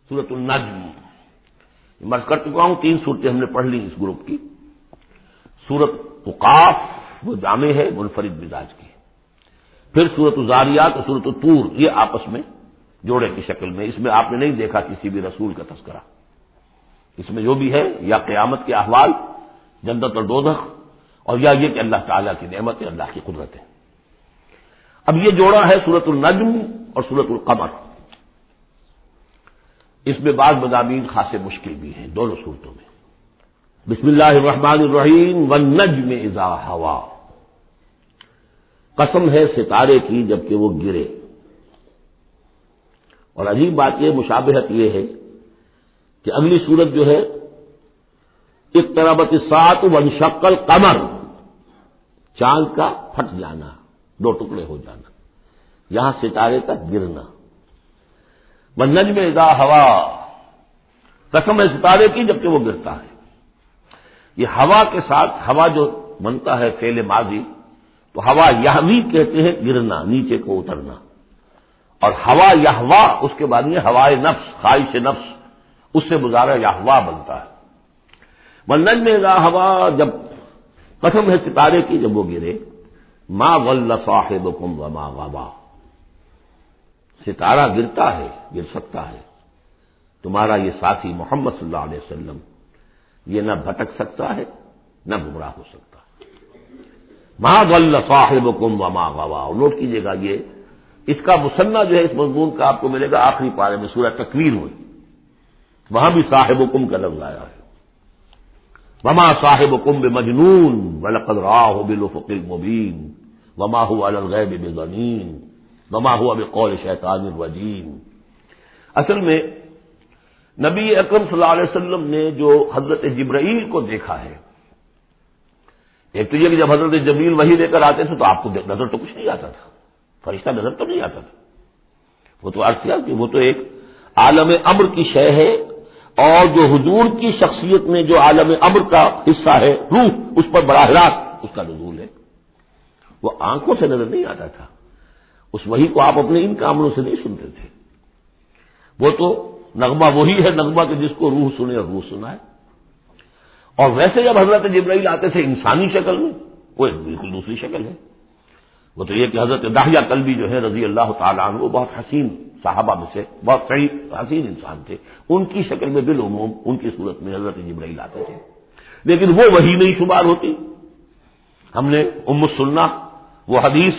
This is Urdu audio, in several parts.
سورۃ النجم مرض کر چکا ہوں، 3 صورتیں ہم نے پڑھ لی اس گروپ کی۔ سورۃ قاف وہ جامع ہے منفرد مزاج کی، پھر سورۃ الذاریات اور سورۃ الطور یہ آپس میں جوڑے کی شکل میں۔ اس میں آپ نے نہیں دیکھا کسی بھی رسول کا تذکرہ، اس میں جو بھی ہے یا قیامت کے احوال، جنت اور دوزخ، اور یا یہ کہ اللہ تعالیٰ کی نعمت ہے، اللہ کی قدرت ہے۔ اب یہ جوڑا ہے سورۃ النجم اور سورۃ القمر، اس میں بعض مضامین خاصے مشکل بھی ہیں دونوں صورتوں میں۔ بسم اللہ الرحمن الرحیم والنجم اذا ہوا، قسم ہے ستارے کی جبکہ وہ گرے۔ اور عجیب بات یہ مشابہت یہ ہے کہ اگلی صورت جو ہے اقتربت الساعۃ وانشق القمر، چاند کا پھٹ جانا، 2 ٹکڑے ہو جانا، یہاں ستارے کا گرنا۔ والنجم اذا ہوا، قسم ہے ستارے کی جبکہ وہ گرتا ہے۔ یہ ہوا کے ساتھ ہوا جو بنتا ہے فعل ماضی، تو ہوا یہوی کہتے ہیں گرنا، نیچے کو اترنا، اور ہوا یہوا اس کے بعد یہ ہوائے نفس، خواہش نفس، اس سے مضارع یہوا بنتا ہے۔ والنجم اذا ہوا، جب قسم ہے ستارے کی جب وہ گرے، ما ضل صاحبکم وما غوا، ستارہ گرتا ہے، گر سکتا ہے، تمہارا یہ ساتھی محمد صلی اللہ علیہ وسلم یہ نہ بھٹک سکتا ہے نہ گمراہ ہو سکتا ہے۔ ما ضل صاحبکم وما غوا، اور نوٹ کیجئے گا یہ اس کا مثنیٰ جو ہے اس مضمون کا آپ کو ملے گا آخری پارے میں، سورہ تکویر ہوئی، وہاں بھی صاحبکم کا لفظ آیا ہے۔ وما صاحبکم بمجنون ولقد رآہ بالافق المبین وما هو علی الغیب بضنین وما هو بقول شیطان الرجیم۔ اصل میں نبی اکرم صلی اللہ علیہ وسلم نے جو حضرت جبرائیل کو دیکھا ہے، ایک تو یہ کہ جب حضرت جبرائیل وحی لے کر آتے تھے تو آپ کو نظر تو کچھ نہیں آتا تھا، فرشتہ نظر تو نہیں آتا تھا، وہ تو عرض کیا کہ وہ تو ایک عالم امر کی شے ہے، اور جو حضور کی شخصیت میں جو عالم امر کا حصہ ہے روح، اس پر براہ راست اس کا نزول ہے، وہ آنکھوں سے نظر نہیں آتا تھا، اس وحی کو آپ اپنے ان کاموں سے نہیں سنتے تھے، وہ تو نغمہ وہی ہے نغمہ کہ جس کو روح سنے اور روح سنائے۔ اور ویسے جب حضرت جبرائیل آتے تھے انسانی شکل میں، وہ ایک بالکل دوسری شکل ہے، وہ تو یہ کہ حضرت دحیہ کلبی جو ہے رضی اللہ تعالیٰ عنہ، وہ بہت حسین صحابہ میں سے بہت صحیح حسین انسان تھے، ان کی شکل میں بالعموم ان کی صورت میں حضرت جبرائیل آتے تھے، لیکن وہ وحی نہیں شمار ہوتی۔ ہم نے ام السنہ وہ حدیث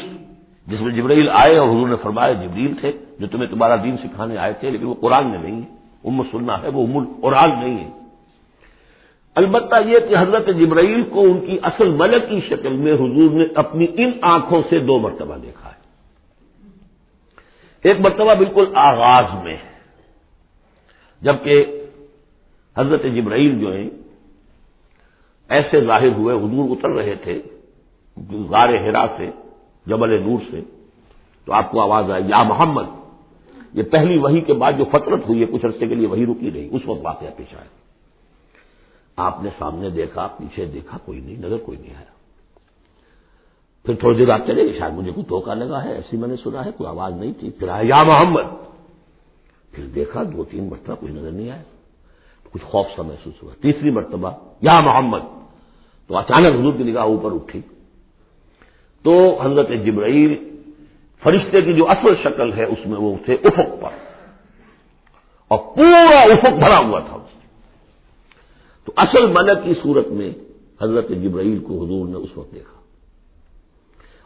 جس میں جبرائیل آئے اور حضور نے فرمایا جبریل تھے جو تمہیں تمہارا دین سکھانے آئے تھے، لیکن وہ قرآن میں نہیں ہے، ام السنہ ہے، وہ ام القرآن نہیں ہے۔ البتہ یہ کہ حضرت جبرائیل کو ان کی اصل ملک کی شکل میں حضور نے اپنی ان آنکھوں سے 2 مرتبہ دیکھا ہے۔ ایک مرتبہ بالکل آغاز میں، جبکہ حضرت جبرائیل جو ہیں ایسے ظاہر ہوئے، حضور اتر رہے تھے غار حرا سے، جبل نور سے، تو آپ کو آواز آئی یا محمد۔ یہ پہلی وحی کے بعد جو فترت ہوئی ہے، کچھ عرصے کے لیے وحی رکی رہی، اس وقت واقعہ پیش آیا۔ آپ نے سامنے دیکھا، پیچھے دیکھا، کوئی نہیں، نظر کوئی نہیں آیا۔ پھر تھوڑی دیر آپ چلے گئے، شاید مجھے کوئی دھوکہ لگا ہے، ایسی میں نے سنا ہے، کوئی آواز نہیں تھی، پھر آیا یا محمد، پھر دیکھا 2-3 مرتبہ کوئی نظر نہیں آیا، کچھ خوف سا محسوس ہوا، تیسری مرتبہ یا محمد، تو اچانک حضور کی نگاہ اوپر اٹھی، تو حضرت جبرائیل فرشتے کی جو اصل شکل ہے اس میں وہ تھے افق پر، اور پورا افق بھرا ہوا تھا اس میں۔ تو اصل ملک کی صورت میں حضرت جبرائیل کو حضور نے اس وقت دیکھا،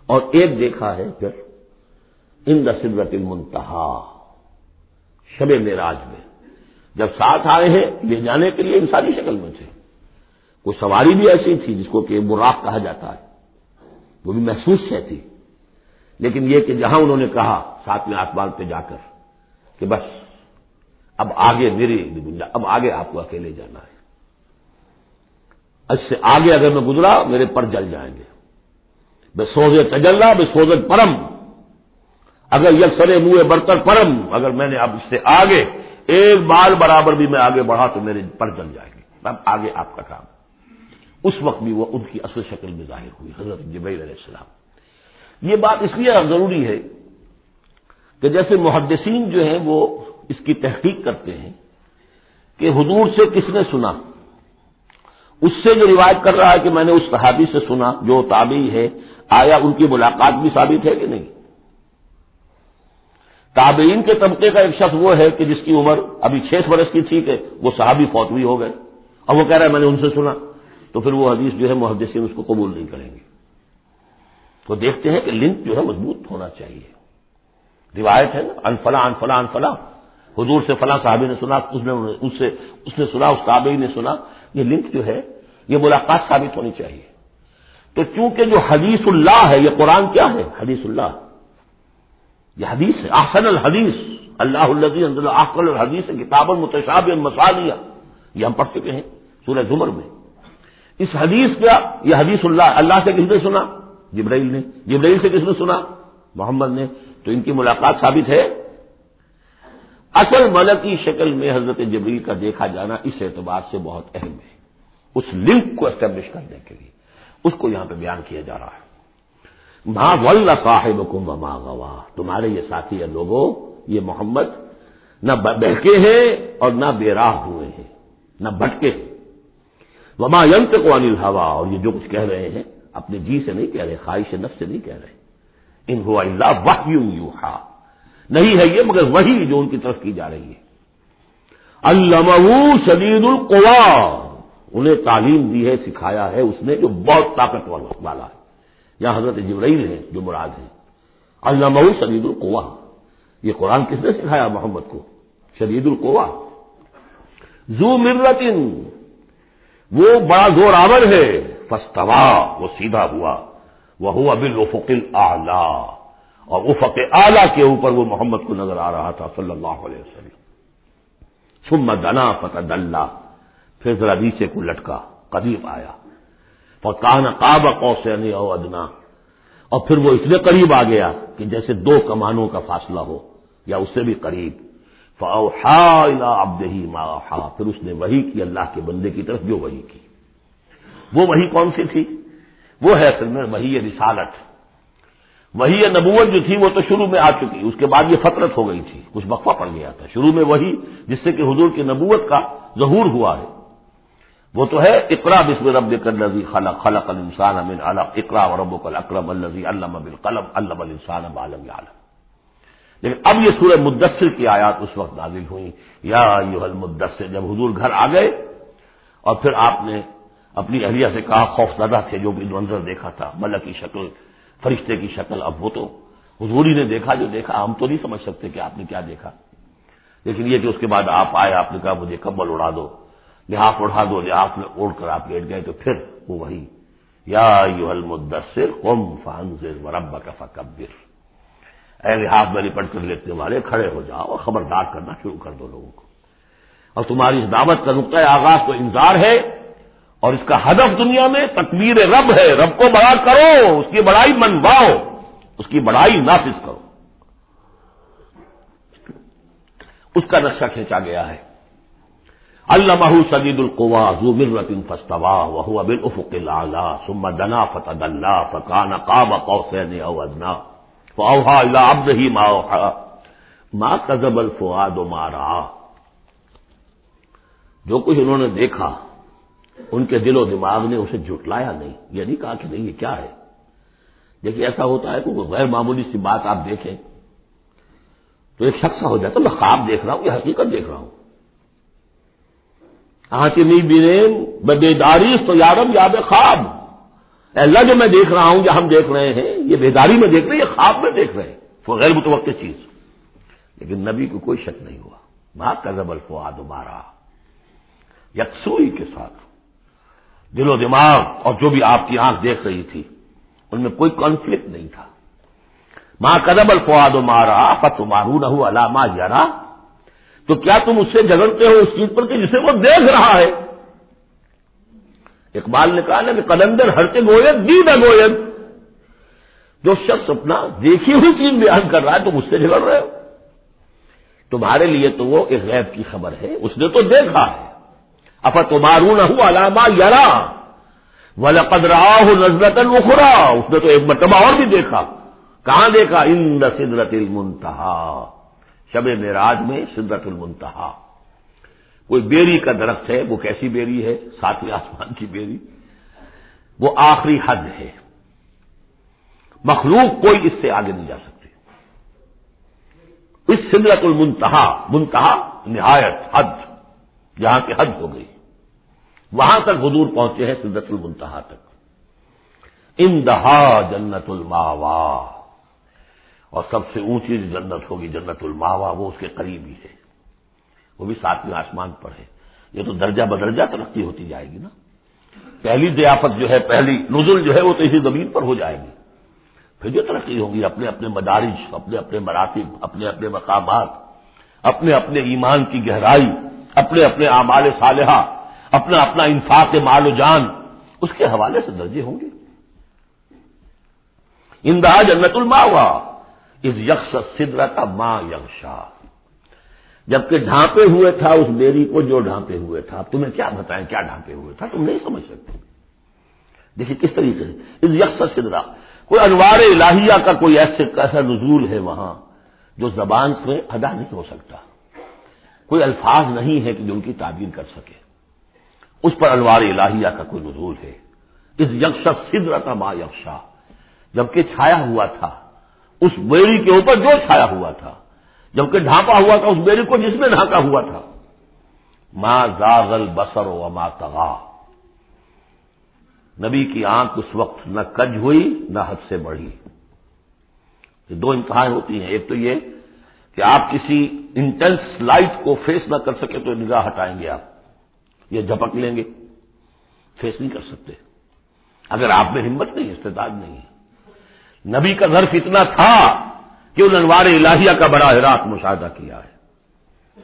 اور ایک دیکھا ہے پھر عند سدرۃ المنتہا، شب معراج میں، جب ساتھ آئے ہیں لے جانے کے لیے انسانی شکل میں تھے، کوئی سواری بھی ایسی تھی جس کو کہ براق کہا جاتا ہے، وہ بھی محسوس ہے تھی، لیکن یہ کہ جہاں انہوں نے کہا 7ویں آسمان پہ جا کر کہ بس اب آگے میری گنجا، اب آگے آپ کو اکیلے جانا ہے، اس سے آگے اگر میں گزرا میرے پر جل جائیں گے، بے سوز تجلا بے سوز پرم، اگر یکسر منہ برتر پرم، اگر میں نے اب اس سے آگے ایک بال برابر بھی میں آگے بڑھا تو میرے پر جل جائیں گے، اب آگے آپ کا کام۔ اس وقت بھی وہ ان کی اصل شکل میں ظاہر ہوئی حضرت جبرائیل علیہ السلام۔ یہ بات اس لیے ضروری ہے کہ جیسے محدثین جو ہیں وہ اس کی تحقیق کرتے ہیں کہ حضور سے کس نے سنا، اس سے جو روایت کر رہا ہے کہ میں نے اس صحابی سے سنا جو تابعی ہے، آیا ان کی ملاقات بھی ثابت ہے کہ نہیں؟ تابعین کے طبقے کا ایک شخص وہ ہے کہ جس کی عمر ابھی 6 برس کی تھی کہ وہ صحابی فوت بھی ہو گئے، اور وہ کہہ رہا ہے میں نے ان سے سنا، تو پھر وہ حدیث جو ہے محدثین اس کو قبول نہیں کریں گے۔ تو دیکھتے ہیں کہ لنک جو ہے مضبوط ہونا چاہیے۔ روایت ہے نا، ان فلاں ان فلاں ان فلاں، حضور سے فلاں صحابی نے سنا، اس نے سنا، اس تابعی نے سنا، یہ لنک جو ہے یہ ملاقات ثابت ہونی چاہیے۔ تو چونکہ جو حدیث اللہ ہے، یہ قرآن کیا ہے؟ حدیث اللہ، یہ حدیث ہے، احسن الحدیث اللہ الذی انزل احسن الحدیث کتابا متشابہا مثانیہ، یہ ہم پڑھ چکے ہیں سورہ زمر میں۔ اس حدیث کا یہ حدیث اللہ سے کس نے سنا؟ جبرائیل نے۔ جبرائیل سے کس نے سنا؟ محمد نے۔ تو ان کی ملاقات ثابت ہے۔ اصل ملکی شکل میں حضرت جبرائیل کا دیکھا جانا اس اعتبار سے بہت اہم ہے، اس لنک کو اسٹیبلش کرنے کے لیے اس کو یہاں پہ بیان کیا جا رہا ہے۔ ما ضل صاحبکم وما غوی، تمہارے یہ ساتھی ہے لوگوں، یہ محمد نہ بہکے ہیں اور نہ بے راہ ہوئے ہیں، نہ بھٹکے ہیں۔ وما ينطق عن الهوى، اور یہ جو کچھ کہہ رہے ہیں اپنے جی سے نہیں کہہ رہے، خواہش نفس سے نہیں کہہ رہے، ان هو الا وحی یوحی، نہیں ہے یہ مگر وحی جو ان کی طرف کی جا رہی ہے۔ علمہ شدید القوی، انہیں تعلیم دی ہے، سکھایا ہے اس نے جو بہت طاقتور والا ہے۔ یہاں حضرت جبرائیل ہے جو مراد ہے۔ علمہ شدید القوی، یہ قرآن کس نے سکھایا محمد کو؟ شدید القوی، ذو مرۃ، وہ بڑا زور آور ہے، فاستوی، وہ سیدھا ہوا، وہو بالافق الاعلی، اور افق اعلی کے اوپر وہ محمد کو نظر آ رہا تھا صلی اللہ علیہ وسلم۔ ثم دنا فتدلی، پھر ذرا نیچے کو لٹکا، قریب آیا، فکان قاب قوسین او ادنی، اور پھر وہ اتنے قریب آ گیا کہ جیسے 2 کمانوں کا فاصلہ ہو یا اس سے بھی قریب۔ فاوحی الی عبدہ ما اوحی، پھر اس نے وحی کی اللہ کے بندے کی طرف جو وحی کی۔ وہ وحی کون سی تھی؟ وہ ہے اصل میں وحی رسالت۔ وحی نبوت جو تھی وہ تو شروع میں آ چکی، اس کے بعد یہ فترت ہو گئی تھی، کچھ وقفہ پڑ گیا تھا۔ شروع میں وحی جس سے کہ حضور کی نبوت کا ظہور ہوا ہے وہ تو ہے اقرا بسم ربک الذی خلق، خلق الانسان من علق، اقرا وربک الاکرم الذی علم بالقلم، علم الانسان ما لم یعلم۔ لیکن اب یہ سورہ مدثر کی آیات اس وقت نازل ہوئی، یا ایھا المدثر، جب حضور گھر آ گئے اور پھر آپ نے اپنی اہلیہ سے کہا، خوف زدہ تھے جو بھی منظر دیکھا تھا، ملک کی شکل، فرشتے کی شکل، اب وہ تو حضور ہی نے دیکھا جو دیکھا، ہم تو نہیں سمجھ سکتے کہ آپ نے کیا دیکھا، لیکن یہ کہ اس کے بعد آپ آئے، آپ نے کہا مجھے کمبل اڑا دو، لحاف اڑا دو، لحاف میں اوڑھ کر آپ لیٹ گئے، تو پھر وہ وہی یا ایھا المدثر قم فانذر وربک فکبر، اے لحاف میں لپٹ کر لیٹنے والے کھڑے ہو جاؤ اور خبردار کرنا شروع کر دو لوگوں کو، اور تمہاری اس دعوت کا نقطۂ آغاز تو انذار ہے، اور اس کا ہدف دنیا میں تکبیر رب ہے، رب کو بڑا کرو، اس کی بڑائی منواؤ، اس کی بڑائی نافذ کرو، اس کا نقشہ کھینچا گیا ہے۔ علمہ شدید القوی ذو مرۃ فاستوی وهو بالافق الاعلی ثم دنا فتدلی فکان قاب قوسین او ادنی فاوحی الی عبدہ ما اوحی ما کذب الفؤاد ما رأى، جو کچھ انہوں نے دیکھا ان کے دل و دماغ نے اسے جھٹلایا نہیں، یہ نہیں کہا کہ نہیں یہ کیا ہے۔ دیکھیے ایسا ہوتا ہے کہ کوئی غیر معمولی سی بات آپ دیکھیں تو ایک شخص ہو جاتا ہے میں خواب دیکھ رہا ہوں یا حقیقت دیکھ رہا ہوں، آنچنی بیرین بیداری تو یارم یا بے خواب، اے اللہ جو میں دیکھ رہا ہوں یا ہم دیکھ رہے ہیں یہ بیداری میں دیکھ رہے ہیں، یہ خواب میں دیکھ رہے ہیں، وہ غیر متوقع چیز۔ لیکن نبی کو کوئی شک نہیں ہوا، ما کذب الفؤاد ما رأى، یکسوئی کے ساتھ دل و دماغ اور جو بھی آپ کی آنکھ دیکھ رہی تھی ان میں کوئی کانفلکٹ نہیں تھا۔ ما کذب الفؤاد ما رأى فتمارونہ علی ما یری، تو کیا تم اس سے جھگڑتے ہو اس چیز پر کہ جسے وہ دیکھ رہا ہے؟ اقبال نے کہا نا کہ قلندر ہرتے گوید دید گوید، جو شخص اپنا دیکھی ہوئی چیز بیان کر رہا ہے تم اس سے جھگڑ رہے ہو، تمہارے لیے تو وہ ایک غیب کی خبر ہے، اس نے تو دیکھا ہے۔ افتمارونہ علی ما یری وَلَقَدْ رَآهُ نَزْلَةً أُخْرَىٰ، اس نے تو ایک مرتبہ اور بھی دیکھا، کہاں دیکھا؟ عند سدرۃ المنتہی، شب معراج میں سدرۃ المنتہی، کوئی بیری کا درخت ہے، وہ کیسی بیری ہے؟ ساتویں آسمان کی بیری، وہ آخری حد ہے، مخلوق کوئی اس سے آگے نہیں جا سکتی۔ اس سدرۃ المنتہا، منتہا نہایت، حد، جہاں کی حد ہو گئی، وہاں تک حضور پہنچے ہیں، سدرۃ المنتہا تک۔ اندہا جنت الماوا، اور سب سے اونچی جو جنت ہوگی جنت الماوا، وہ اس کے قریب ہی ہے، وہ بھی ساتویں آسمان پر ہے۔ یہ تو درجہ بدرجہ ترقی ہوتی جائے گی نا۔ پہلی ضیافت جو ہے، پہلی نزل جو ہے، وہ تو اسی زمین پر ہو جائے گی، پھر جو ترقی ہوگی اپنے اپنے مدارج، اپنے اپنے مراتب، اپنے اپنے مقامات، اپنے اپنے ایمان کی گہرائی، اپنے اپنے اعمال صالحہ، اپنا اپنا انفاق مال و جان، اس کے حوالے سے درجے ہوں گے۔ اندہا جنت الماوا اذ یغشی السدرۃ ما یغشی، جبکہ ڈھانپے ہوئے تھا اس بیری کو جو ڈھانپے ہوئے تھا۔ اب تمہیں کیا بتائیں کیا ڈھانپے ہوئے تھا، تم نہیں سمجھ سکتے۔ دیکھیے کس طریقے سے اذ یغشی السدرہ، کوئی انوار الہیہ کا کوئی ایسا نزول ہے وہاں جو زبان سے ادا نہیں ہو سکتا، کوئی الفاظ نہیں ہے کہ جو ان کی تعبیر کر سکے، اس پر انوار الہیہ کا کوئی نزول ہے۔ اذ یغشی السدرۃ ما یغشی، جبکہ چھایا ہوا تھا اس بیڑی کے اوپر جو چھایا ہوا تھا، جبکہ ڈھانپا ہوا تھا اس بیڑی کو جس میں ڈھانپا ہوا تھا۔ ما زاغ البصر وما طغی، نبی کی آنکھ اس وقت نہ کج ہوئی نہ حد سے بڑھی۔ یہ دو انتہائیں ہوتی ہیں، ایک تو یہ کہ آپ کسی انٹینس لائٹ کو فیس نہ کر سکے تو نگاہ ہٹائیں گے، آپ یہ جھپک لیں گے، فیس نہیں کر سکتے اگر آپ میں ہمت نہیں، استعداد نہیں ہے۔ نبی کا ظرف اتنا تھا کہ ان انوار الہیہ کا براہ راست مشاہدہ کیا ہے،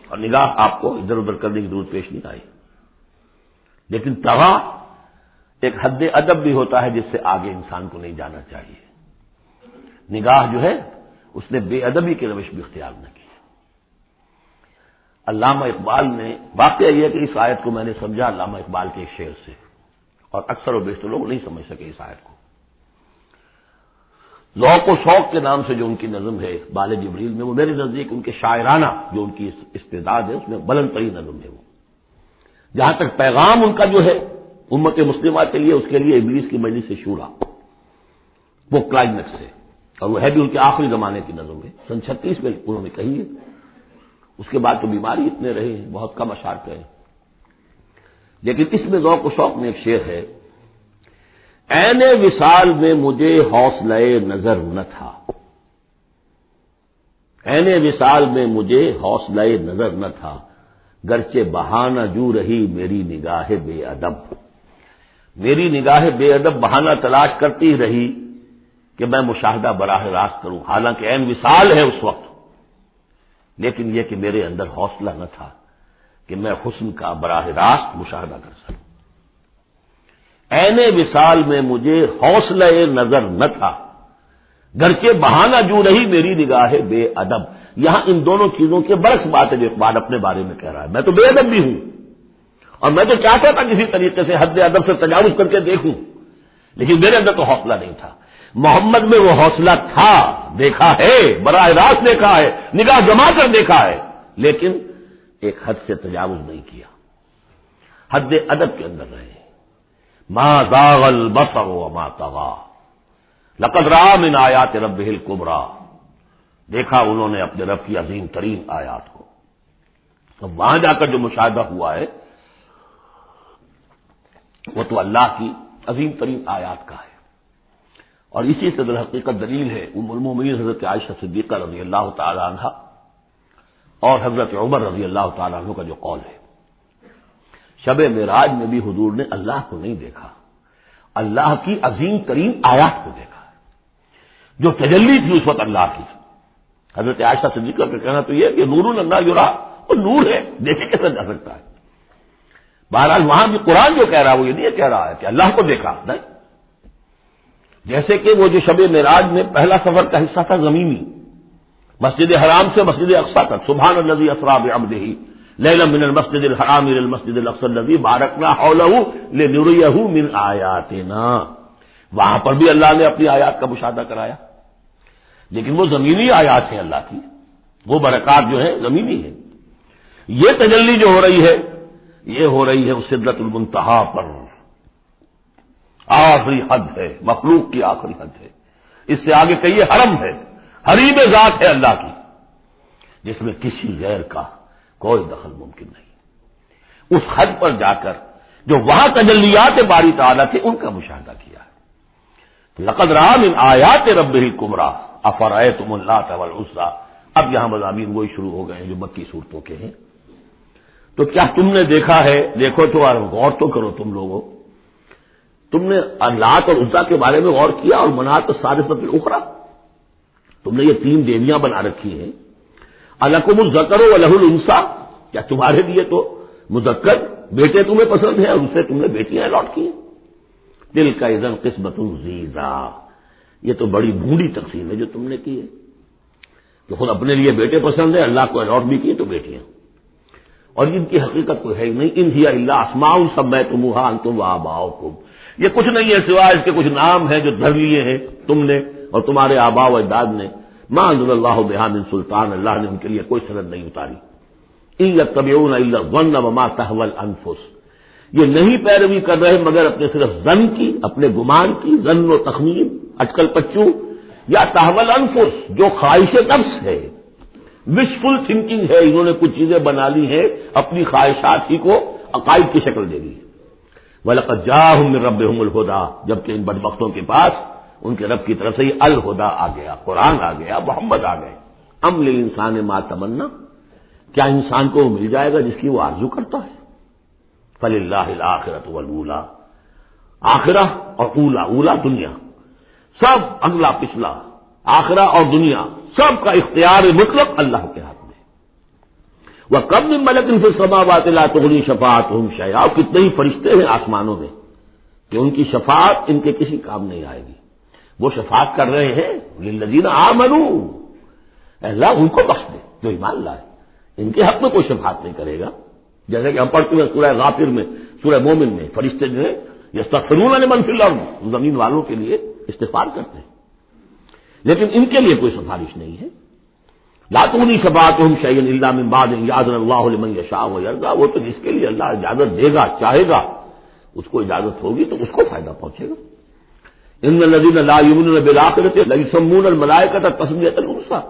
اور نگاہ آپ کو ادھر ادھر کرنے کی ضرورت پیش نہیں آئی۔ لیکن طغیٰ ایک حد ادب بھی ہوتا ہے جس سے آگے انسان کو نہیں جانا چاہیے۔ نگاہ جو ہے اس نے بے ادبی کی روش بھی اختیار نہ کی۔ علامہ اقبال نے، واقعہ یہ ہے کہ اس آیت کو میں نے سمجھا علامہ اقبال کے ایک شعر سے، اور اکثر و بیشتر لوگ نہیں سمجھ سکے اس آیت کو۔ ذوق و شوق کے نام سے جو ان کی نظم ہے بال جبریل میں، وہ میرے نزدیک ان کے شاعرانہ جو ان کی استعداد ہے اس میں بلند ترین نظم ہے وہ۔ جہاں تک پیغام ان کا جو ہے امت مسلمہ کے لیے، اس کے لیے ابلیس کی مجلس شورا وہ کلائمیکس ہے، اور وہ ہے بھی ان کے آخری زمانے کی نظم ہے، سن 36 میں انہوں نے کہی ہے۔ اس کے بعد تو بیماری اتنے رہے ہیں، بہت کم اشعار کہے، لیکن اس میں ذوق و شوق میں ایک شعر ہے، عین وصال میں مجھے حوصلہ نظر نہ تھا، عین وصال میں مجھے حوصلہ نظر نہ تھا، گرچہ بہانہ جو رہی میری نگاہ بے ادب، میری نگاہ بے ادب بہانہ تلاش کرتی رہی کہ میں مشاہدہ براہ راست کروں، حالانکہ عین وصال ہے اس وقت، لیکن یہ کہ میرے اندر حوصلہ نہ تھا کہ میں حسن کا براہ راست مشاہدہ کر سکوں۔ عین وصال میں مجھے حوصلہ نظر نہ تھا، گرچہ بہانہ جو رہی میری نگاہ بے ادب۔ یہاں ان دونوں چیزوں کے برعکس بات ہے جو اقبال اپنے بارے میں کہہ رہا ہے۔ میں تو بے ادب بھی ہوں، اور میں تو چاہتا تھا کسی طریقے سے حد ادب سے تجاوز کر کے دیکھوں، لیکن میرے اندر تو حوصلہ نہیں تھا۔ محمد میں وہ حوصلہ تھا، دیکھا ہے، براہ راست دیکھا ہے، نگاہ جما کر دیکھا ہے، لیکن ایک حد سے تجاوز نہیں کیا، حد ادب کے اندر رہے۔ ما زاغ البصر وما طغى لقد رأى من آیات ربہ الکبریٰ، دیکھا انہوں نے اپنے رب کی عظیم ترین آیات کو۔ اب وہاں جا کر جو مشاہدہ ہوا ہے وہ تو اللہ کی عظیم ترین آیات کا ہے، اور اسی سے در حقیقت دلیل ہے ام المومنین حضرت عائشہ صدیقہ رضی اللہ تعالی عنہ اور حضرت عمر رضی اللہ تعالی عنہ کا جو قول ہے۔ شب معراج میں بھی حضور نے اللہ کو نہیں دیکھا، اللہ کی عظیم ترین آیات کو دیکھا، جو تجلی تھی اس وقت اللہ کی۔ حضرت عائشہ صدیقہ کا کہنا تو یہ کہ نور لا یرا، وہ نور ہے، دیکھے کیسے جا سکتا ہے۔ بہرحال وہاں بھی قرآن جو کہہ رہا ہے وہ یہ نہیں کہہ رہا ہے کہ اللہ کو دیکھا، نہیں، جیسے کہ وہ جو شب معراج میں پہلا سفر کا حصہ تھا زمینی، مسجد حرام سے مسجد اقصی تک، سبحان الذی اسریٰ بعبدہ لیلا من المسجد الحرام الى المسجد الاقصی الذی بارکنا حولہ لنریہ من آیاتنا، وہاں پر بھی اللہ نے اپنی آیات کا مشاہدہ کرایا، لیکن وہ زمینی آیات ہیں اللہ کی، وہ برکات جو ہیں زمینی ہیں۔ یہ تجلی جو ہو رہی ہے یہ ہو رہی ہے اس سدرۃ المنتہا پر، آخری حد ہے، مخلوق کی آخری حد ہے، اس سے آگے کہیے حرم ہے، حریم ذات ہے اللہ کی، جس میں کسی غیر کا کوئی دخل ممکن نہیں۔ اس حد پر جا کر جو وہاں تجلیات باری تعالیٰ تھے ان کا مشاہدہ کیا ہے۔ لقد رأى من آیات ربہ الکبریٰ افرأیتم اللات والعزیٰ، اب یہاں مضامین وہی شروع ہو گئے ہیں جو مکی صورتوں کے ہیں۔ تو کیا تم نے دیکھا ہے، دیکھو تو غور تو کرو تم لوگوں، تم نے لات اور عزیٰ کے بارے میں غور کیا، اور منات الثالثۃ الاخری، تم نے یہ تین دیویاں بنا رکھی ہیں۔ الکم الذکر ولہ الانثیٰ، کیا تمہارے لیے تو مذکر بیٹے تمہیں پسند ہیں اور اس سے تم نے بیٹیاں الاٹ کی ہیں؟ تلک اذا قسمۃ ضیزیٰ، یہ تو بڑی بھونڈی تقسیم ہے جو تم نے کی ہے، کہ خود اپنے لیے بیٹے پسند ہے، اللہ کو الاٹ بھی کیے تو بیٹیاں، اور جن کی حقیقت کوئی ہے ہی نہیں۔ ان ہی الا اسماء سمیتموها انتم وآباؤکم، یہ کچھ نہیں ہے سوائے اس کے کچھ نام ہیں جو دھر لیے ہیں تم نے اور تمہارے آباء و اجداد نے۔ ما انزل اللہ بہا من سلطان، اللہ نے ان کے لیے کوئی سند نہیں اتاری۔ ان یتبعون الا الظن وما تهوى الانفس، یہ نہیں پیروی کر رہے مگر اپنے صرف ظن کی، اپنے گمان کی، ظن و تخمین، اٹکل پچو، یا تهوى الانفس جو خواہش نفس ہے، وشفل تھنکنگ ہے، انہوں نے کچھ چیزیں بنا لی ہیں اپنی خواہشات ہی کو عقائد کی شکل دے دی۔ وَلَقَدْ جَاءَهُم مِّن رَّبِّهُمُ الْهُدَىٰ، جبکہ ان بدبختوں کے پاس ان کے رب کی طرف سے یہ الہدا آ گیا، قرآن آ گیا، محمد آ گئے۔ ام للانسان ما تمنا، کیا انسان کو وہ مل جائے گا جس کی وہ آرزو کرتا ہے؟ فللہ الآخرۃ والأولیٰ، آخرہ اور اولا، اولا دنیا، سب اگلا پچھلا، آخرہ اور دنیا سب کا اختیار مطلق اللہ کے ہاتھ میں۔ وَكَم مِّن مَلَكٍ فِي السَّمَاوَاتِ لَا تُغْنِي شَفَاعَتُهُمْ شَيْئًا، اور کتنے ہی فرشتے ہیں آسمانوں میں کہ ان کی شفاعت ان کے کسی کام نہیں آئے گی، وہ شفاعت کر رہے ہیں للذین آمنوا، اللہ ان کو بخش دے جو ایمان لائے، ان کے حق میں کوئی شفاعت نہیں کرے گا۔ جیسے کہ ہم پڑھتے ہیں سورہ غافر میں، سورہ مومن میں، فرشتے جو ہیں یستغفرون لمن فی الارض، زمین والوں کے لیے استغفار کرتے ہیں، لیکن ان کے لیے کوئی سفارش نہیں ہے۔ لا تغنی شفاعتهم شیئا الا من بعد ان یاذن اللہ لمن یشاء ویرضی، وہ تو جس کے لیے اللہ اجازت دے گا، چاہے گا، اس کو اجازت ہوگی تو اس کو فائدہ پہنچے گا۔ ان الذین لا یؤمنون بالآخرۃ لیسمون الملائکۃ تسمیۃ الانثی،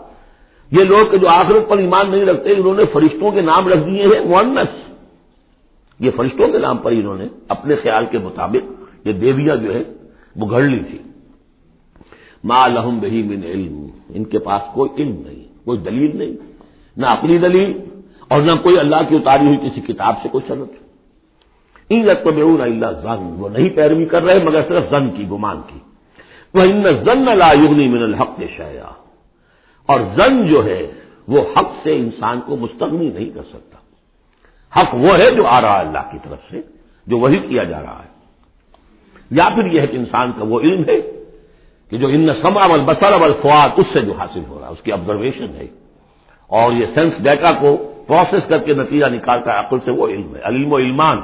یہ لوگ کہ جو آخرت پر ایمان نہیں رکھتے انہوں نے فرشتوں کے نام رکھ دیے ہیں مؤنث، یہ فرشتوں کے نام پر انہوں نے اپنے خیال کے مطابق یہ دیویاں جو ہے وہ گھڑ لی تھی۔ ما لہم بہ من علم، ان کے پاس کوئی علم نہیں، کوئی دلیل نہیں، نہ عقلی دلیل اور نہ کوئی اللہ کی اتاری ہوئی کسی کتاب سے کوئی سند۔ ان یتبعون الا الظن، وہ نہیں پیروی کر رہے مگر صرف ظن کی، گمان کی۔ وان الظن لا یغنی من الحق شیئا، اور ظن جو ہے وہ حق سے انسان کو مستغنی نہیں کر سکتا۔ حق وہ ہے جو آ رہا ہے اللہ کی طرف سے، جو وحی کیا جا رہا ہے، یا پھر یہ ہے کہ انسان کا وہ علم ہے کہ جو ان السمع والبصر والفؤاد، اس سے جو حاصل ہو رہا ہے، اس کی آبزرویشن ہے، اور یہ سینس ڈیٹا کو پروسیس کر کے نتیجہ نکالتا ہے عقل سے، وہ علم ہے۔ علم و علمان،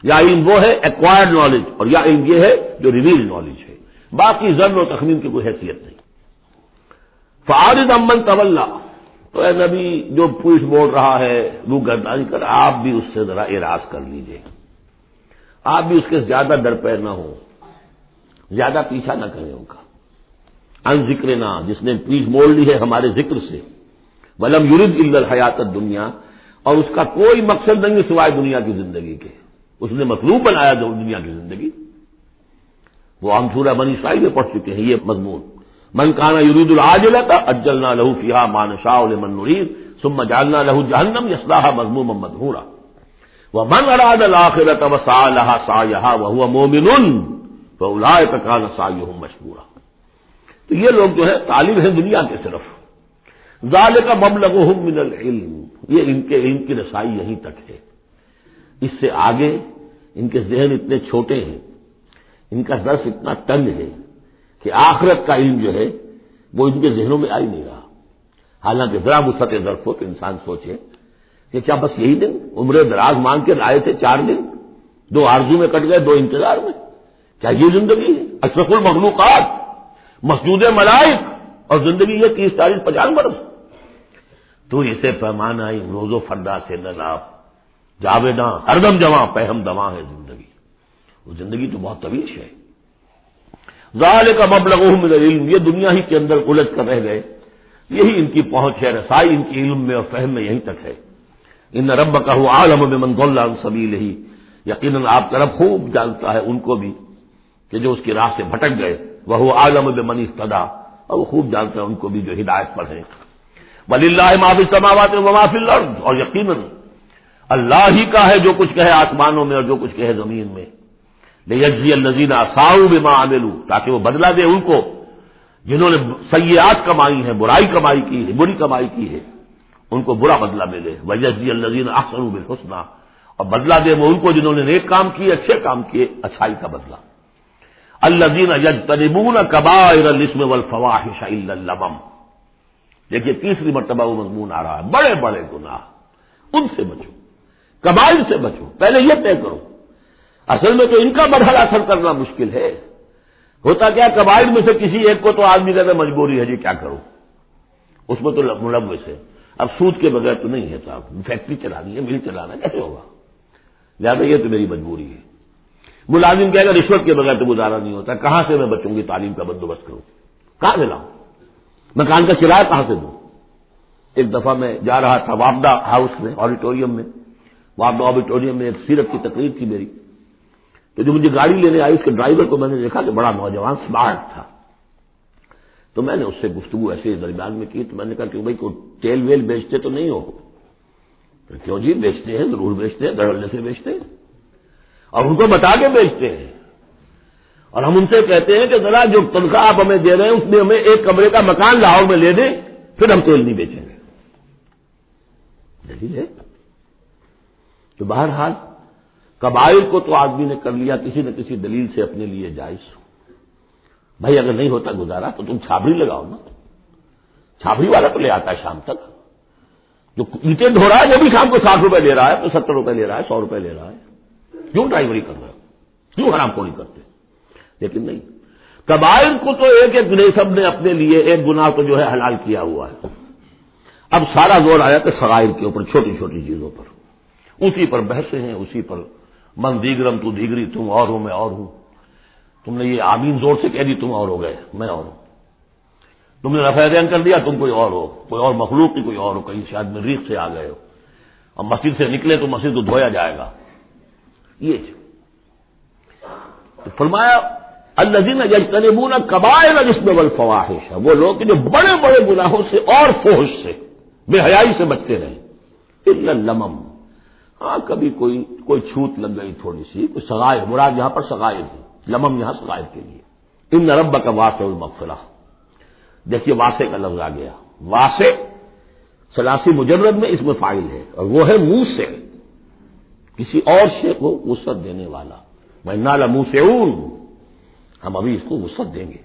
یا علم وہ ہے ایکوائرڈ نالج، اور یا علم یہ ہے جو ریویل نالج ہے، باقی ظن و تخمین کی کوئی حیثیت نہیں۔ فَأَعْرِضْ عَمَّنْ تَوَلَّىٰ، تو اے نبی جو پوچھ بول رہا ہے، روح گردانی کر، آپ بھی اس سے ذرا اعراض کر لیجئے، آپ بھی اس کے زیادہ درپیر نہ ہوں، زیادہ پیچھا نہ کریں ان کا۔ ان ذکرنا، جس نے پیچھ موڑ لی ہے ہمارے ذکر سے، وَلَمْ يُرِدْ إِلَّا الْحَيَاةَ الدُّنْيَا، اور اس کا کوئی مقصد نہیں سوائے دنیا کی زندگی کے، اس نے مطلوب بنایا جو دنیا کی زندگی، وہ ہم سورہ بنی اسرائیل میں پڑھ چکے ہیں یہ مضمون۔ من کان یرید العاجلۃ عجلنا له فیہا ما نشاء لمن نرید ثم جعلنا له جہنم یصلاها مذموما مدحورا ومن اراد الآخرۃ وسعى لها سعیها وهو مؤمن فاولئک کان سعیهم مشکورا۔ تو یہ لوگ جو ہے طالب ہیں دنیا کے صرف، ذالک مبلغهم من العلم، یہ ان کے علم کی رسائی یہیں تک ہے، اس سے آگے ان کے ذہن اتنے چھوٹے ہیں، ان کا درس اتنا تنگ ہے کہ آخرت کا علم جو ہے وہ ان کے ذہنوں میں آ ہی نہیں رہا۔ حالانکہ ذرا وسعت ظرف ہو کہ انسان سوچے کہ کیا بس یہی دن عمر دراز مانگ کے لائے تھے، 4 دن 2 آرزو میں کٹ گئے، 2 انتظار میں، کیا یہ زندگی ہے؟ اشرف المخلوقات، مسجود ملائک، اور زندگی یہ 30 40 50 برس؟ تو اسے پیمانہ روز و فردا سے نہ ناپ، جاویداں ہردم جواں پہم دواں ہے زندگی، وہ زندگی تو بہت طویل ہے۔ ذالک مبلغہم من العلم، یہ دنیا ہی کے اندر الجھ کر رہ گئے، یہی ان کی پہنچ ہے، رسائی ان کی علم میں اور فہم میں یہیں تک ہے۔ ان ربک هو اعلم بمن ضل عن سبیلہ، یقیناً آپ کا رب خوب جانتا ہے ان کو بھی کہ جو اس کی راہ سے بھٹک گئے، وہو اعلم بمن اہتدی، اور وہ خوب جانتا ہے ان کو بھی جو ہدایت پر ہیں۔ وللہ ما فی السماوات وما فی الارض، اور یقیناً اللہ ہی کا ہے جو کچھ کہے آسمانوں میں اور جو کچھ کہے زمین میں۔ لیجزی الذین اساءوا بما عملوا، تاکہ وہ بدلہ دے ان کو جنہوں نے سیئات کمائی ہیں، برائی کمائی کی ہے، بری کمائی کی ہے، ان کو برا بدلہ ملے۔ ویجزی الذین احسنوا بالحسنی، اور بدلہ دے وہ ان کو جنہوں نے نیک کام کیے، اچھے کام کیے، اچھائی کا بدلہ۔ الذین یجتنبون کبائر الاثم والفواحش الا اللمم، دیکھیے تیسری مرتبہ وہ مضمون آ رہا ہے، بڑے بڑے گناہ ان سے بچو، کبائر سے بچو، پہلے یہ طے کرو۔ اصل میں تو ان کا مرحلہ اثر کرنا مشکل ہے، ہوتا کیا کبائر میں سے کسی ایک کو تو آدمی کہتا ہے مجبوری ہے جی کیا کروں، اس میں تو ملوث ہے، اب سود کے بغیر تو نہیں ہے صاحب، فیکٹری چلانی ہے، مل چلانا ہے، کیسے ہوگا، لہٰذا یہ تو میری مجبوری ہے۔ ملازم کہے گا رشوت کے بغیر تو گزارا نہیں ہوتا، کہاں سے میں بچوں گی تعلیم کا بندوبست کروں، کہاں سے لاؤں، مکان کا کرایہ کہاں سے دوں۔ ایک دفعہ میں جا رہا تھا وابڈا ہاؤس میں، آڈیٹوریم میں، وابڈا آڈیٹوریم میں ایک سیرت کی تقریر تھی میری، تو جو مجھے گاڑی لینے آئی اس کے ڈرائیور کو میں نے دیکھا کہ بڑا نوجوان سمارٹ تھا، تو میں نے اس سے گفتگو ایسے درمیان میں کی، تو میں نے کہا کہ بھائی کوئی تیل ویل بیچتے تو نہیں ہو؟ کیوں جی بیچتے ہیں، ضرور بیچتے ہیں، دھڑلے سے بیچتے ہیں اور ان کو بتا کے بیچتے ہیں، اور ہم ان سے کہتے ہیں کہ ذرا جو تنخواہ آپ ہمیں دے رہے ہیں اس میں ہمیں ایک کمرے کا مکان لاہور میں لے دیں، پھر ہم تیل نہیں بیچیں گے۔ دلیل ہے تو بہرحال کبائر کو تو آدمی نے کر لیا کسی نہ کسی دلیل سے اپنے لیے جائز۔ بھائی اگر نہیں ہوتا گزارا تو تم چھابڑی لگاؤ نا، چھابڑی والا تو لے آتا ہے شام تک، جو اینٹیں ڈھو رہا ہے وہ بھی شام کو 60 روپے لے رہا ہے، تو 70 روپے لے رہا ہے، 100 روپے لے رہا ہے، کیوں ڈرائیوری کر رہے ہو، کیوں حرام خوری کرتے؟ لیکن نہیں، کبائر کو تو ایک ایک سب نے اپنے لیے ایک گناہ تو جو ہے حلال کیا ہوا ہے۔ اب سارا زور آیا کہ صغائر کے اوپر، چھوٹی چھوٹی چیزوں پر، اسی پر بحثیں ہیں، اسی پر من دیگرم تو دیگری، تم اور ہو میں اور ہوں، تم نے یہ آمین زور سے کہہ دی تم اور ہو گئے میں اور ہوں، تم نے رفع دین کر دیا تم کوئی اور ہو، کوئی اور مخلوق کی کوئی اور ہو، کہیں شاید مریخ سے آ گئے ہو، اور مسجد سے نکلے تو مسجد کو دھویا جائے گا۔ یہ تو فرمایا الذین یجتنبون کبائر الاثم والفواحش، وہ لوگ جو بڑے بڑے گناہوں سے اور فحش سے، بے حیائی سے بچتے رہے، الا اللمم، ہاں کبھی کوئی چھوت لگ گئی تھوڑی سی، کوئی صغائر، مراد یہاں پر صغائر ہے، لمم یہاں صغائر کے لیے۔ ان ربک واسع المغفرہ، دیکھیے واسع کا لفظ آ گیا، واسع ثلاثی مجرد میں اس میں فاعل ہے، اور وہ ہے موسع، کسی اور شے کو وسعت دینے والا، وَإِنَّا لَمُوسِعُونَ، ہم ابھی اس کو وسعت دیں گے۔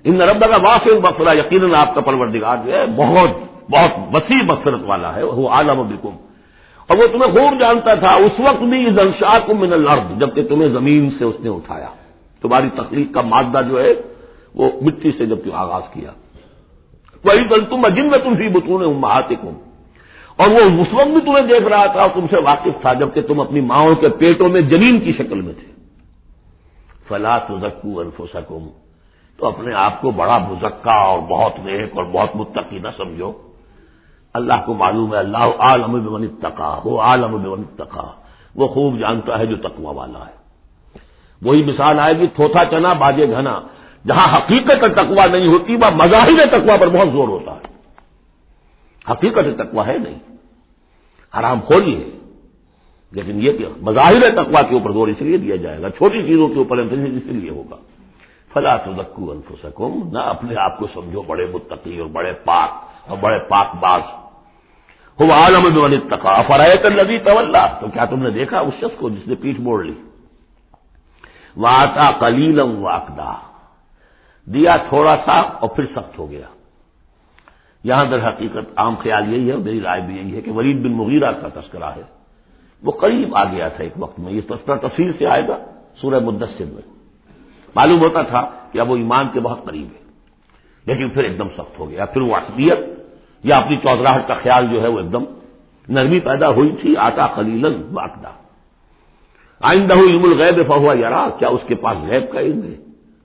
ان ربک واسع المغفرہ، یقیناً آپ کا پروردگار جو ہے بہت بہت وسیع مغفرت والا ہے، وہ عالم بکم، اور وہ تمہیں خوب جانتا تھا اس وقت بھی اذ انشأکم من الارض، جبکہ تمہیں زمین سے اس نے اٹھایا، تمہاری تخلیق کا مادہ جو ہے وہ مٹی سے جب تم آغاز کیا، وَإِذْ أَنْتُمْ أَجِنَّةٌ فِي بُطُونِ أُمَّهَاتِكُمْ، اور وہ اس وقت بھی تمہیں دیکھ رہا تھا اور تم سے واقف تھا جبکہ تم اپنی ماؤں کے پیٹوں میں جنین کی شکل میں تھے۔ فَلَا تُزَكُّوا أَنفُسَكُمْ، تو اپنے آپ کو بڑا مزکا اور بہت نیک اور بہت متقی نہ سمجھو، اللہ کو معلوم ہے، اللہ عالم بمن اتقى، وہ عالم بمن اتقى، وہ خوب جانتا ہے جو تقوی والا ہے۔ وہی مثال آئے گی تھوتھا چنا باجے گھنا، جہاں حقیقت تقوی نہیں ہوتی وہاں مظاہر تقوی پر بہت زور ہوتا ہے، حقیقت تقوی ہے نہیں، حرام خوری ہے، لیکن یہ کہ مظاہر تقوی کے اوپر زور اس لیے دیا جائے گا، چھوٹی چیزوں کے اوپر اس لیے ہوگا۔ فلا تزکوا انفسکم، نہ اپنے آپ کو سمجھو بڑے متقی اور بڑے پاک اور بڑے پاک باز، هو عالم بمن اتقى، افرأيت الذي تولى، تو کیا تم نے دیکھا اس شخص کو جس نے پیٹھ موڑ لی، وآتى قليلا وأكدى، دیا تھوڑا سا اور پھر سخت ہو گیا۔ یہاں در حقیقت عام خیال یہی ہے، میری رائے بھی یہی ہے کہ ولید بن مغیرہ کا تذکرہ ہے، وہ قریب آ گیا تھا ایک وقت میں، یہ تذکرہ تفصیل سے آئے گا سورہ مدثر میں، معلوم ہوتا تھا کہ اب وہ ایمان کے بہت قریب ہے، لیکن پھر ایک دم سخت ہو گیا، پھر وہ عصبیت یا اپنی چودراہٹ کا خیال جو ہے وہ ایک دم نرمی پیدا ہوئی تھی، آتا قلیلا واقدا۔ عنده علم الغیب فہو یرا، کیا اس کے پاس غیب کا علم ہے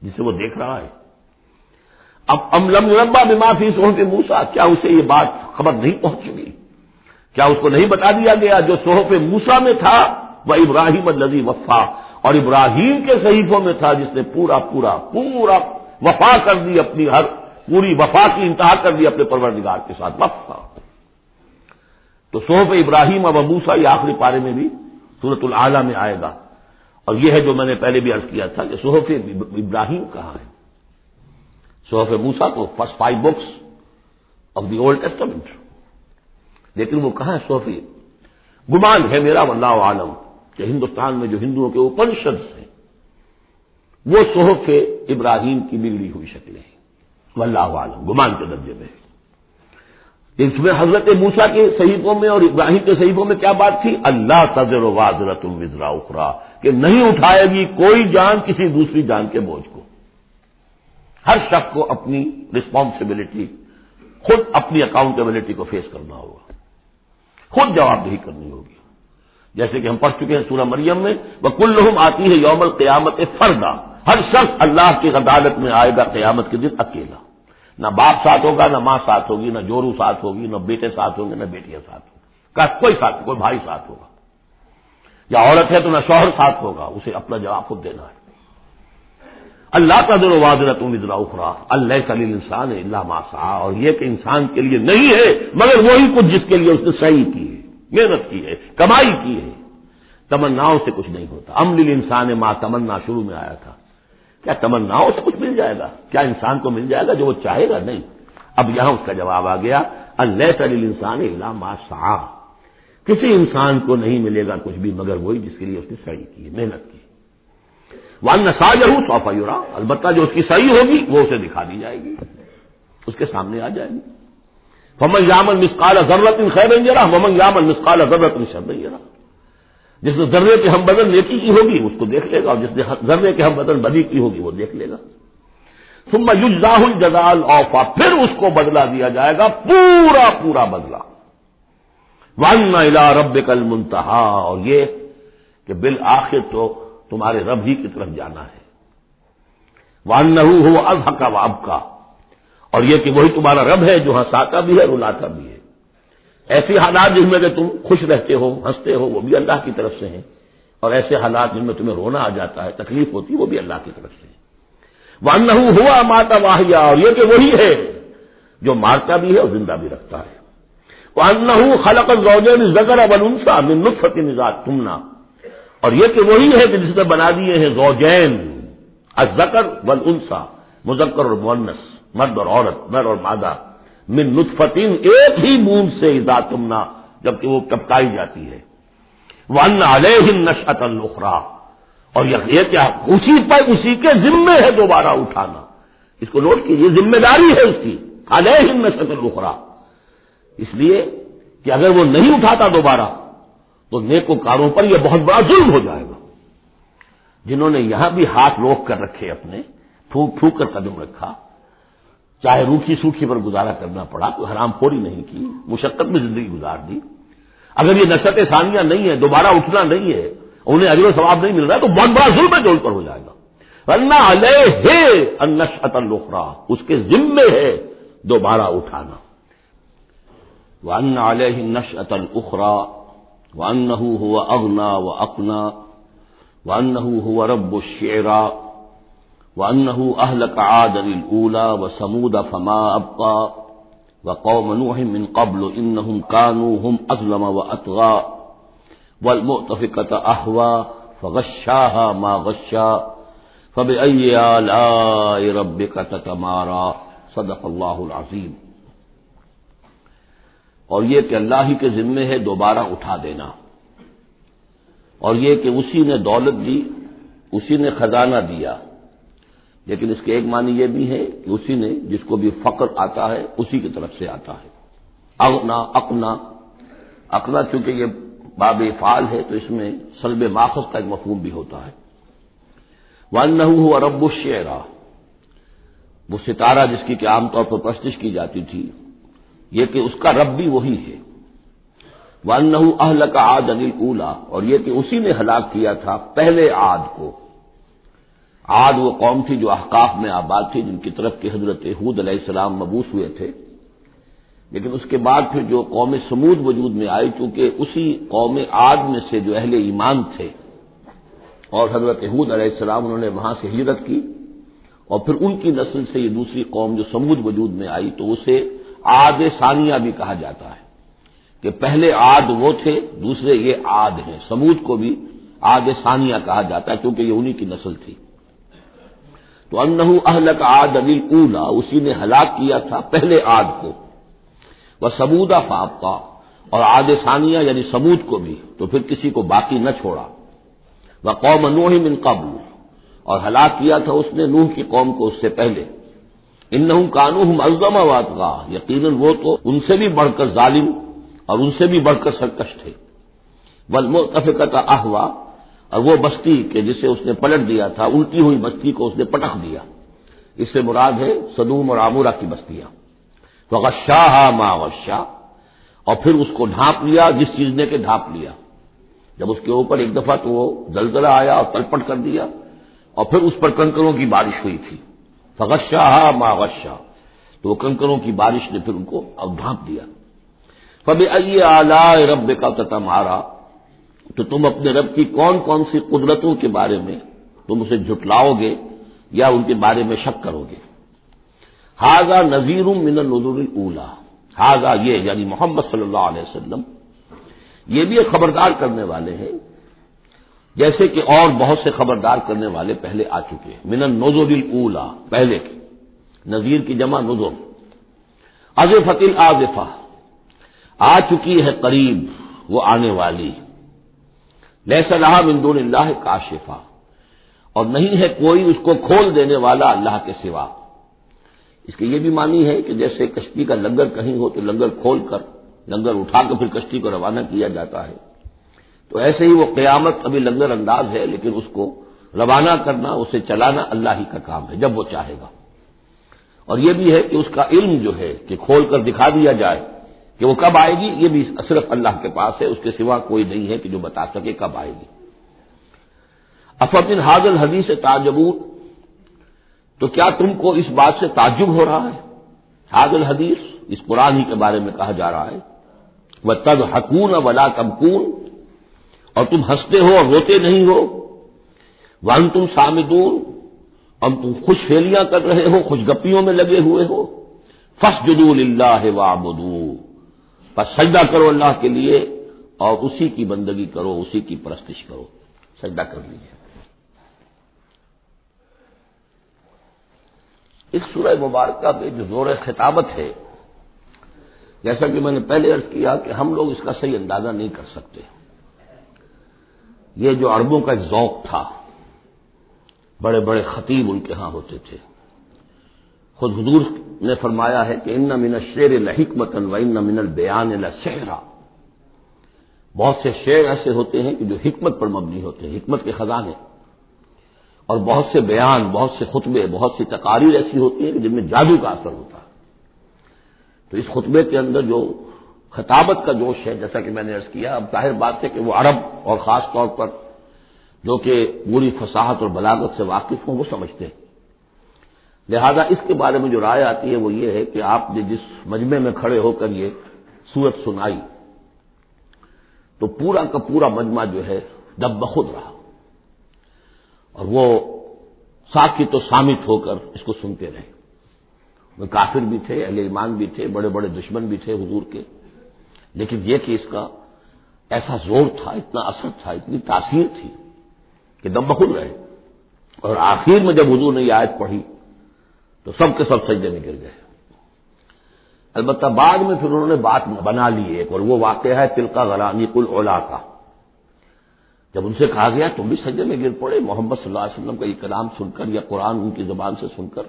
جسے وہ دیکھ رہا ہے؟ اب ام لم ينبأ بما فی صحف موسیٰ، کیا اسے یہ بات خبر نہیں پہنچ چکی؟ کیا اس کو نہیں بتا دیا گیا جو صحف موسیٰ میں تھا؟ وہ ابراہیم الذی وفا، اور ابراہیم کے صحیفوں میں تھا جس نے پورا وفا کر دی، اپنی ہر پوری وفا کی انتہا کر دی اپنے پروردگار کے ساتھ، وفا۔ تو صحف ابراہیم و موسیٰ یہ آخری پارے میں بھی سورۃ الاعلی میں آئے گا، اور یہ ہے جو میں نے پہلے بھی عرض کیا تھا کہ صحف ابراہیم کہاں ہے؟ صحف موسیٰ تو first 5 books of the old testament, لیکن وہ کہاں ہے صحف؟ گمان ہے میرا واللہ عالم کہ ہندوستان میں جو ہندوؤں کے اپنشدز ہیں وہ صحف ابراہیم کی بگڑی ہوئی شکلیں ہیں، واللہ عالم، گمان کے درجے میں۔ اس میں حضرت موسیٰ کے صحیفوں میں اور ابراہیم کے صحیفوں میں کیا بات تھی؟ اللہ تزر وازرۃ وزر اخری، کہ نہیں اٹھائے گی کوئی جان کسی دوسری جان کے بوجھ کو۔ ہر شخص کو اپنی رسپانسبلٹی، خود اپنی اکاؤنٹیبلٹی کو فیس کرنا ہوگا، خود جواب دہی کرنی ہوگی۔ جیسے کہ ہم پڑھ چکے ہیں سورہ مریم میں، وَكُلُّهُمْ آتِيهِ يَوْمَ الْقِيَامَةِ فَرْدًا، ہر شخص اللہ کی عدالت میں آئے گا قیامت کے دن اکیلا، نہ باپ ساتھ ہوگا، نہ ماں ساتھ ہوگی، نہ جورو ساتھ ہوگی، نہ بیٹے ساتھ ہوں گے، نہ بیٹیاں ساتھ ہوں گی، کوئی ساتھ، کوئی بھائی ساتھ ہوگا، یا عورت ہے تو نہ شوہر ساتھ ہوگا، اسے اپنا جواب خود دینا ہے۔ اللہ تزر وازرۃ وزر اخری لیس للانسان الا ما سعی، اور یہ کہ انسان کے لیے نہیں ہے مگر وہی کچھ جس کے لیے اس نے سعی کی ہے، محنت کی ہے، کمائی کی ہے۔ تمناؤں سے کچھ نہیں ہوتا، ام للانسان ما تمنا شروع میں آیا تھا، کیا تمناؤں سے کچھ مل جائے گا؟ کیا انسان کو مل جائے گا جو وہ چاہے گا؟ نہیں۔ اب یہاں اس کا جواب آ گیا، لیس للانسان الا ما سعی، کسی انسان کو نہیں ملے گا کچھ بھی مگر وہی جس کے لیے اس نے سعی کی ہے، محنت کی۔ وَأَنَّ سَعْيَهُ سَوْفَ يُرَىٰ، البتہ جو اس کی صحیح ہوگی وہ اسے دکھا دی جائے گی، اس کے سامنے آ جائے گی۔ فَمَن يَعْمَلْ مِثْقَالَ ذَرَّةٍ خَيْرًا يَرَهُ وَمَن يَعْمَلْ مِثْقَالَ ذَرَّةٍ شَرًّا يَرَهُ، جس نے ذرے کے ہم بدن نیکی کی ہوگی اس کو دیکھ لے گا، اور جس نے ذرے کے ہم بدن بدی کی ہوگی وہ دیکھ لے گا۔ ثُمَّ يُجْزَاهُ الْجَزَاءَ الْأَوْفَىٰ، پھر اس کو بدلہ دیا جائے گا پورا بدلہ۔ وَأَنَّ إِلَىٰ رَبِّكَ الْمُنتَهَىٰ، اور یہ کہ بالآخر تو تمہارے رب ہی کی طرف جانا ہے۔ وَأَنَّهُ هُوَ أَضْحَكَ وَأَبْكَىٰ، اور یہ کہ وہی تمہارا رب ہے جو ہنساتا بھی ہے، رلاتا بھی ہے۔ ایسے حالات جن میں کہ تم خوش رہتے ہو، ہنستے ہو، وہ بھی اللہ کی طرف سے ہیں، اور ایسے حالات جن میں تمہیں رونا آ جاتا ہے، تکلیف ہوتی ہے، وہ بھی اللہ کی طرف سے ہے۔ وَأَنَّهُ هُوَ أَمَاتَ وَأَحْيَا، اور یہ کہ وہی ہے جو مارتا بھی ہے اور زندہ بھی رکھتا ہے۔ وَأَنَّهُ خَلَقَ الزَّوْجَيْنِ الذَّكَرَ وَالْأُنثَىٰ مِن نُطْفَةٍ إِذَا تُمْنَىٰ، اور یہ کہ وہی ہے کہ جس نے بنا دیے ہیں زوجین، الذکر والانثیٰ، مذکر اور مؤنث، مرد اور عورت، نر اور مادہ، من نطفتن، ایک ہی بوند سے، اذا تمنا، جبکہ وہ ٹپکائی جاتی ہے۔ وَأَنَّ عَلَيْهِ النَّشْأَةَ الْأُخْرَىٰ، اور یہ کیا اسی کے ذمے ہے دوبارہ اٹھانا، اس کو نوٹ کیجیے، ذمہ داری ہے اس کی، عَلَيْهِ النَّشْأَةَ الْأُخْرَىٰ، اس لیے کہ اگر وہ نہیں اٹھاتا دوبارہ تو نیکوکاروں پر یہ بہت بڑا ظلم ہو جائے گا، جنہوں نے یہاں بھی ہاتھ روک کر رکھے، اپنے پھونک کر قدم رکھا، چاہے روکھی سوکھی پر گزارا کرنا پڑا، کوئی حرام خوری نہیں کی، مشقت میں زندگی گزار دی۔ اگر یہ نشأت ثانیہ نہیں ہے، دوبارہ اٹھنا نہیں ہے، انہیں اجر و ثواب نہیں مل رہا ہے، تو بہت بڑا ظلم ہے جو ان پر ہو جائے گا۔ وَأَنَّ عَلَيْهِ النَّشْأَةَ الْأُخْرَىٰ، اس کے ذمے ہے دوبارہ اٹھانا۔ وَأَنَّ عَلَيْهِ النَّشْأَةَ الْأُخْرَىٰ وَأَنَّهُ هُوَ أَغْنَىٰ وَأَقْنَىٰ وَأَنَّهُ هُوَ رَبُّ الشِّعْرَىٰ وَأَنَّهُ أَهْلَكَ عَادًا الْأُولَىٰ وَثَمُودَ فَمَا أَبْقَىٰ وَقَوْمَ نُوحٍ مِّن قَبْلُ إِنَّهُمْ كَانُوا هُمْ أَظْلَمَ وَأَطْغَىٰ وَالْمُؤْتَفِكَةَ أَهْوَىٰ فَغَشَّاهَا مَا غَشَّىٰ فَبِأَيِّ آلَاءِ رَبِّكَ تَتَمَارَىٰ صدق اللہ العظیم۔ اور یہ کہ اللہ ہی کے ذمے ہے دوبارہ اٹھا دینا، اور یہ کہ اسی نے دولت دی، اسی نے خزانہ دیا، لیکن اس کے ایک معنی یہ بھی ہے کہ اسی نے جس کو بھی فقر آتا ہے اسی کی طرف سے آتا ہے۔ اغنا، اقنا چونکہ یہ باب فعال ہے تو اس میں سلب ماخذ کا ایک مفہوم بھی ہوتا ہے۔ وَأَنَّهُ هُوَ رَبُّ الشِّعْرَىٰ، وہ ستارہ جس کی کہ عام طور پر پرستش کی جاتی تھی، یہ کہ اس کا رب بھی وہی ہے۔ وَأَنَّهُ أَهْلَكَ عَادًا الْأُولَىٰ، اور یہ کہ اسی نے ہلاک کیا تھا پہلے عاد کو۔ عاد وہ قوم تھی جو احقاف میں آباد تھی، جن کی طرف کہ حضرت ہود علیہ السلام مبعوث ہوئے تھے، لیکن اس کے بعد پھر جو قوم سمود وجود میں آئی، چونکہ اسی قوم عاد میں سے جو اہل ایمان تھے اور حضرت ہود علیہ السلام انہوں نے وہاں سے ہجرت کی، اور پھر ان کی نسل سے یہ دوسری قوم جو سمود وجود میں آئی، تو اسے عاد ثانیہ بھی کہا جاتا ہے کہ پہلے عاد وہ تھے، دوسرے یہ عاد ہیں۔ سمود کو بھی عاد ثانیہ کہا جاتا ہے کیونکہ یہ انہی کی نسل تھی۔ تو انہ اہلک عاد الاولی، اسی نے ہلاک کیا تھا پہلے عاد کو، وثمود فابقا، اور عاد ثانیہ یعنی سمود کو بھی، تو پھر کسی کو باقی نہ چھوڑا، وقوم نوح من قبل، اور ہلاک کیا تھا اس نے نوح کی قوم کو اس سے پہلے، انہم کانوا هم اظلم واطغى، یقیناً وہ تو ان سے بھی بڑھ کر ظالم اور ان سے بھی بڑھ کر سرکش تھے، والمؤتفقۃ اہویٰ، اور وہ بستی کہ جسے اس نے پلٹ دیا تھا، الٹی ہوئی بستی کو اس نے پٹخ دیا، اس سے مراد ہے سدوم اور عمورہ کی بستیاں، وغشاها ما غشا، اور پھر اس کو ڈھانپ لیا جس چیز نے کہ ڈھانپ لیا، جب اس کے اوپر ایک دفعہ تو وہ زلزلہ آیا اور تلپٹ کر دیا، اور پھر اس پر کنکروں کی بارش ہوئی تھی، فغشاها ما غشا، تو وہ کنکروں کی بارش نے پھر ان کو اب ڈھانپ دیا۔ فبأي آلاء ربك تتمارى، تو تم اپنے رب کی کون کون سی قدرتوں کے بارے میں تم اسے جھٹلاؤ گے یا ان کے بارے میں شک کرو گے۔ ھذا نذیر من النذر الاولی، ھذا یہ یعنی محمد صلی اللہ علیہ وسلم یہ بھی ایک خبردار کرنے والے ہیں، جیسے کہ اور بہت سے خبردار کرنے والے پہلے آ چکے ہیں۔ من النذر الاولی، پہلے کے، نذیر کی جمع نذر۔ ازفت الازفہ، آ چکی ہے قریب وہ آنے والی، لیس لہا من دون اللہ کاشفہ، اور نہیں ہے کوئی اس کو کھول دینے والا اللہ کے سوا۔ اس کے یہ بھی معنی ہے کہ جیسے کشتی کا لنگر کہیں ہو تو لنگر کھول کر، لنگر اٹھا کر پھر کشتی کو روانہ کیا جاتا ہے، تو ایسے ہی وہ قیامت ابھی لنگر انداز ہے، لیکن اس کو روانہ کرنا، اسے چلانا اللہ ہی کا کام ہے جب وہ چاہے گا۔ اور یہ بھی ہے کہ اس کا علم جو ہے کہ کھول کر دکھا دیا جائے کہ وہ کب آئے گی، یہ بھی صرف اللہ کے پاس ہے، اس کے سوا کوئی نہیں ہے کہ جو بتا سکے کب آئے گی۔ افمن ھذا الحدیث تعجبون، تو کیا تم کو اس بات سے تعجب ہو رہا ہے؟ ھذا الحدیث، اس قرآن ہی کے بارے میں کہا جا رہا ہے، وَتَضْحَكُونَ وَلَا تَبْكُونَ، اور تم ہنستے ہو اور روتے نہیں ہو، وَأَنْتُمْ صَامِدُونَ، اور تم خوش فیلیاں کر رہے ہو، خوش گپیوں میں لگے ہوئے ہو، فَاسْجُدُوا لِلَّهِ وَاعْبُدُوا، پس سجدہ کرو اللہ کے لیے اور اسی کی بندگی کرو، اسی کی پرستش کرو، سجدہ کر لیجیے۔ اس سورہ مبارکہ میں جو زور خطابت ہے، جیسا کہ میں نے پہلے عرض کیا کہ ہم لوگ اس کا صحیح اندازہ نہیں کر سکتے۔ یہ جو عربوں کا ایک ذوق تھا، بڑے بڑے خطیب ان کے ہاں ہوتے تھے، خود حضور نے فرمایا ہے کہ ان من الشعر لحکمۃ وان من البیان لسحرا، بہت سے شعر ایسے ہوتے ہیں کہ جو حکمت پر مبنی ہوتے ہیں، حکمت کے خزانے، اور بہت سے بیان، بہت سے خطبے، بہت سی تقاریر ایسی ہوتی ہیں کہ جن میں جادو کا اثر ہوتا ہے۔ تو اس خطبے کے اندر جو خطابت کا جوش ہے، جیسا کہ میں نے عرض کیا، اب ظاہر بات ہے کہ وہ عرب اور خاص طور پر جو کہ پوری فصاحت اور بلاغت سے واقف ہوں وہ سمجھتے ہیں، لہذا اس کے بارے میں جو رائے آتی ہے وہ یہ ہے کہ آپ نے جس مجمع میں کھڑے ہو کر یہ سورت سنائی تو پورا کا پورا مجمع جو ہے دب بخود رہا، اور وہ ساکت و صامت ہو کر اس کو سنتے رہے۔ وہ کافر بھی تھے، اہل ایمان بھی تھے، بڑے بڑے دشمن بھی تھے حضور کے، لیکن یہ کہ اس کا ایسا زور تھا، اتنا اثر تھا، اتنی تاثیر تھی کہ دم بخود رہے، اور آخر میں جب حضور نے یہ آیت پڑھی تو سب کے سب سجدے میں گر گئے۔ البتہ بعد میں پھر انہوں نے بات بنا لی ایک، اور وہ واقعہ ہے تلقا غرانیق العلا کا، جب ان سے کہا گیا تم بھی سجدے میں گر پڑے محمد صلی اللہ علیہ وسلم کا یہ کلام سن کر یا قرآن ان کی زبان سے سن کر،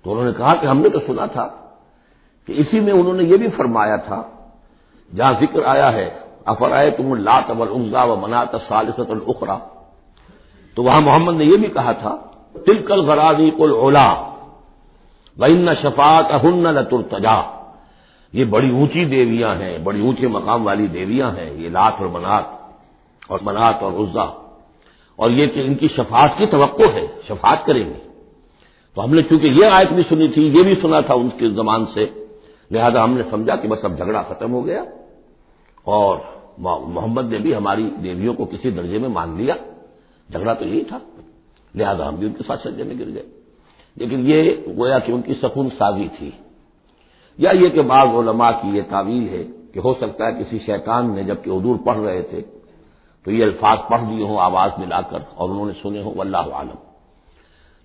تو انہوں نے کہا کہ ہم نے تو سنا تھا کہ اسی میں انہوں نے یہ بھی فرمایا تھا جہاں ذکر آیا ہے افرأیتم اللات والعزی ومناۃ الثالثۃ الاخری، تو وہاں محمد نے یہ بھی کہا تھا تلک الغرانیق العلا وان شفاعتہن لترتجی، یہ بڑی اونچی دیویاں ہیں، بڑی اونچے مقام والی دیویاں ہیں، یہ لات اور منات اور عزا، اور یہ کہ ان کی شفاعت کی توقع ہے، شفاعت کریں گے۔ تو ہم نے چونکہ یہ آیت بھی سنی تھی، یہ بھی سنا تھا ان کے زمان سے، لہذا ہم نے سمجھا کہ بس اب جھگڑا ختم ہو گیا، اور محمد نے بھی ہماری دیویوں کو کسی درجے میں مان لیا، جھگڑا تو یہی تھا، لہذا ہم بھی ان کے ساتھ سجدے میں گر گئے۔ لیکن یہ گویا کہ ان کی سکون سازی تھی، یا یہ کہ بعض علماء کی یہ تعویل ہے کہ ہو سکتا ہے کسی شیطان نے جبکہ حضور پڑھ رہے تھے تو یہ الفاظ پڑھ دیے ہوں آواز ملا کر اور انہوں نے سنے ہوں، واللہ عالم۔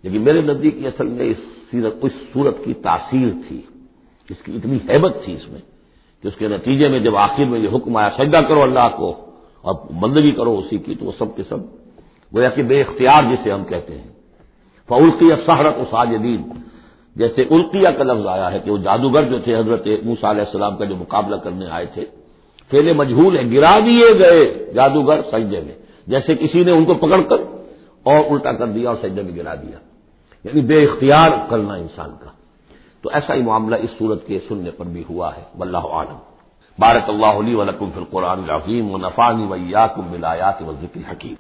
لیکن میرے نزدیک اصل میں اس صورت کی تاثیر تھی، اس کی اتنی ہیبت تھی اس میں کہ اس کے نتیجے میں جب آخر میں یہ حکم آیا سجدہ کرو اللہ کو اور بندگی کرو اسی کی، تو وہ سب کے سب گویا کہ بے اختیار جسے ہم کہتے ہیں، فَأُلْقِيَ السَّحَرَةُ سَاجِدِينَ، جیسے القیہ کا لفظ آیا ہے کہ وہ جادوگر جو تھے حضرت موسیٰ علیہ السلام کا جو مقابلہ کرنے آئے تھے، فعل مجہول ہے، گرا دیے گئے جادوگر سجدے میں، جیسے کسی نے ان کو پکڑ کر اور الٹا کر دیا اور سجدے میں گرا دیا، یعنی بے اختیار کرنا انسان کا۔ تو ایسا ہی معاملہ اس صورت کے سننے پر بھی ہوا ہے، واللہ عالم۔ بارک اللہ لی ولکم فی القرآن العظیم ونفعنی وإیاکم بالآیات والذکر الحکیم۔